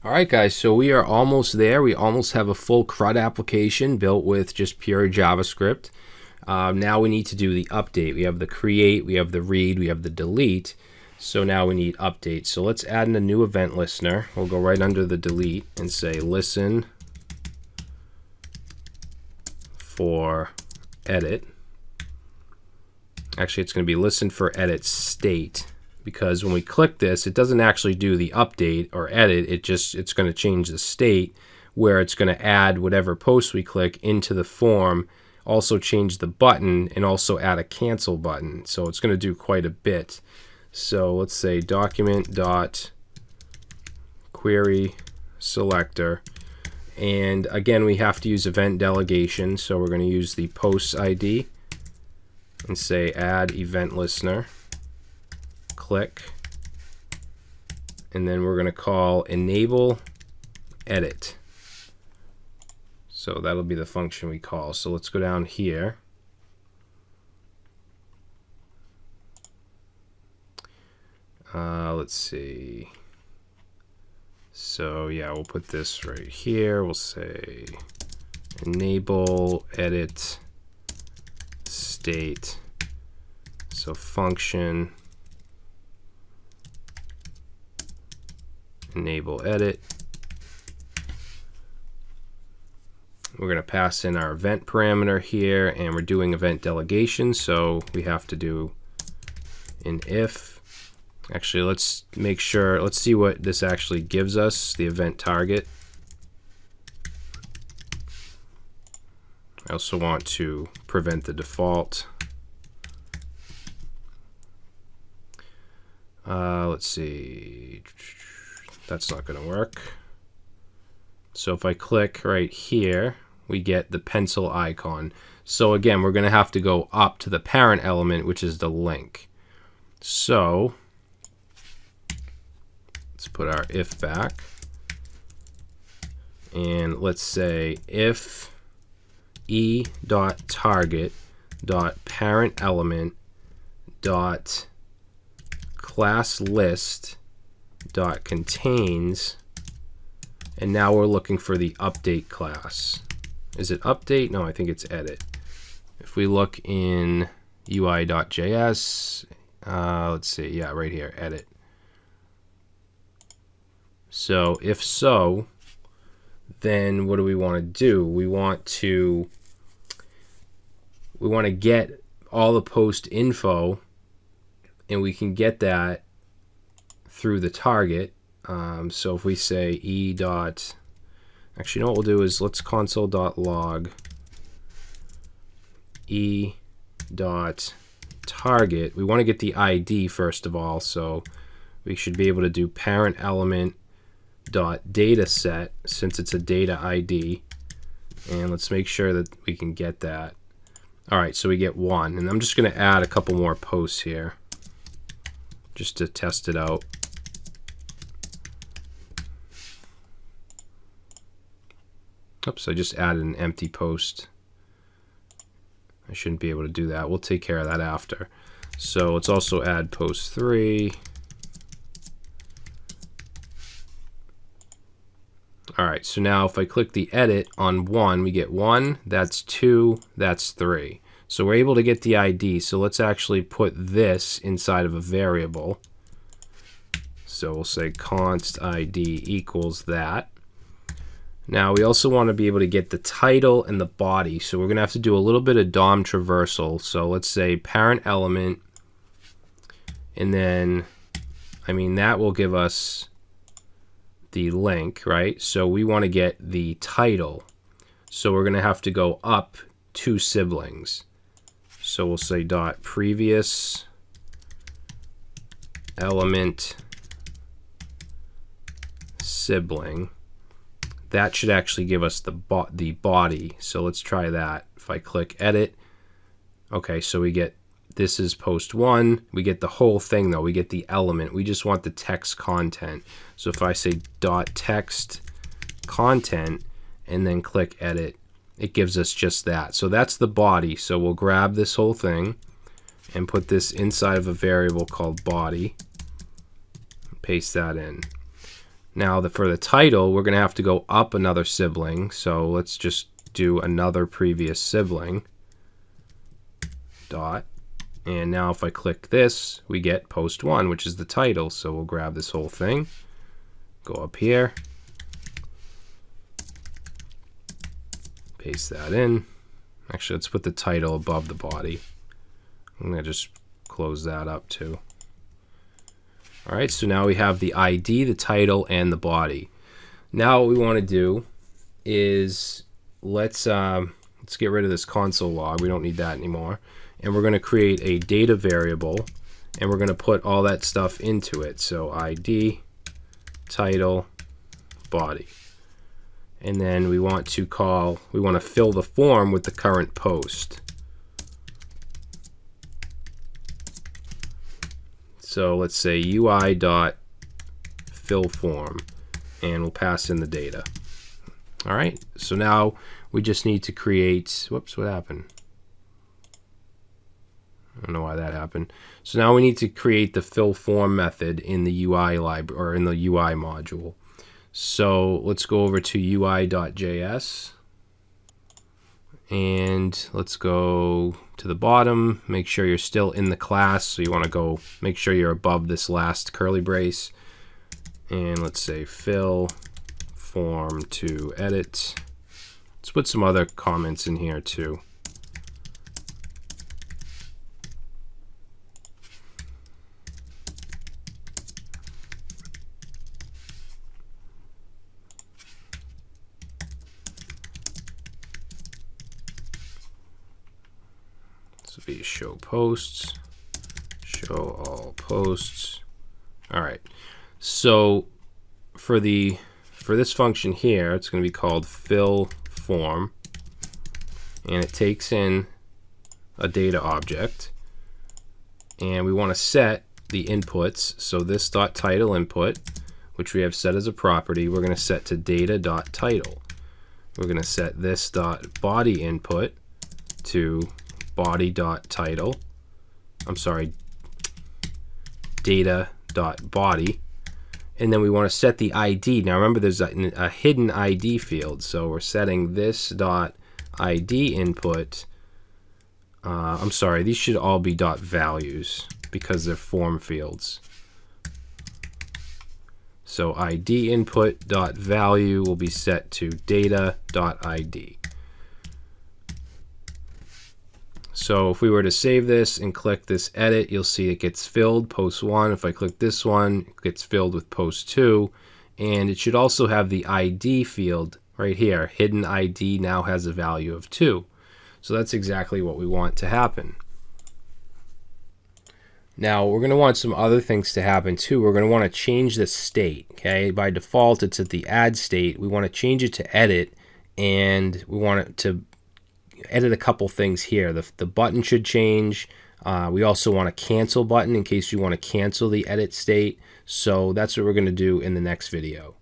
All right, guys, so we are almost there. We almost have a full CRUD application built with just pure JavaScript. Now we need to do the update. We have the create, we have the read, we have the delete. So now we need update. So let's add in a new event listener. We'll go right under the delete and say listen for edit. Actually, it's going to be listen for edit state, because when we click this, it doesn't actually do the update or edit. It's going to change the state, where it's going to add whatever post we click into the form, also change the button, and also add a cancel button. So it's going to do quite a bit. So let's say document.query selector. And again, we have to use event delegation. So we're going to use the post ID and say add event listener. Click, and then we're going to call enable edit. So that'll be the function we call. So let's go down here. Let's see. So yeah, we'll put this right here. We'll say enable edit state. So function enable edit. We're going to pass in our event parameter here, and we're doing event delegation, so we have to do an if. Actually, let's make sure, let's see what this actually gives us, the event target. I also want to prevent the default. Let's see. That's not going to work. So if I click right here, we get the pencil icon. So again, we're going to have to go up to the parent element, which is the link. So let's put our if back. And let's say if e.target.parent element dot class list dot contains, and now we're looking for the update class. Is it update? No, I think it's edit. If we look in UI.js, let's see, yeah, right here, edit. So if so, then what do we want to do? We want to get all the post info, and we can get that through the target. So if we say e dot, actually, you know what we'll do is let's console.log e dot target. We want to get the ID first of all, so we should be able to do parent element dot data set, since it's a data ID, and let's make sure that we can get that. All right, so we get 1, and I'm just going to add a couple more posts here just to test it out. Oops, I just added an empty post. I shouldn't be able to do that. We'll take care of that after. So let's also add post 3. All right, so now if I click the edit on 1, we get 1, that's 2, that's 3. So we're able to get the ID. So let's actually put this inside of a variable. So we'll say const ID equals that. Now we also want to be able to get the title and the body. So we're going to have to do a little bit of DOM traversal. So let's say parent element, and then, I mean, that will give us the link, right? So we want to get the title. So we're going to have to go up 2 siblings. So we'll say dot previous element sibling. That should actually give us the body. So let's try that. If I click edit, okay, so we get, this is post 1. We get the whole thing though. We get the element. We just want the text content. So if I say dot text content and then click edit, it gives us just that. So that's the body. So we'll grab this whole thing and put this inside of a variable called body. Paste that in. Now for the title, we're going to have to go up another sibling. So let's just do another previous sibling. Dot. And now if I click this, we get post 1, which is the title. So we'll grab this whole thing, go up here, paste that in. Actually, let's put the title above the body. I'm going to just close that up too. All right, so now we have the ID, the title, and the body. Now what we want to do is let's get rid of this console log. We don't need that anymore. And we're going to create a data variable, and we're going to put all that stuff into it. So ID, title, body. And then we want to fill the form with the current post. So let's say UI.fillForm, and we'll pass in the data. All right, so now we just need to create, whoops, what happened? I don't know why that happened. So now we need to create the fillForm method in the UI library, or in the UI module. So let's go over to UI.js, and let's go to the bottom. Make sure you're still in the class. So you want to go make sure you're above this last curly brace, and let's say fill form to edit. Let's put some other comments in here too. Be show posts, show all posts. All right, so for this function here, it's going to be called fill form, and it takes in a data object, and we want to set the inputs. So this dot title input, which we have set as a property, we're going to set to data.title. We're going to set this dot body input to body.title. I'm sorry, data.body. And then we want to set the ID. Now remember, there's a hidden ID field, so we're setting this dot ID input. I'm sorry, these should all be dot values because they're form fields. So ID input dot value will be set to data.id. So if we were to save this and click this edit, you'll see it gets filled, post 1. If I click this one, it gets filled with post 2. And it should also have the ID field right here. Hidden ID now has a value of 2. So that's exactly what we want to happen. Now we're going to want some other things to happen too. We're going to want to change the state. Okay, by default it's at the add state. We want to change it to edit, and we want it to edit a couple things here. The button should change. We also want a cancel button in case you want to cancel the edit state. So that's what we're going to do in the next video.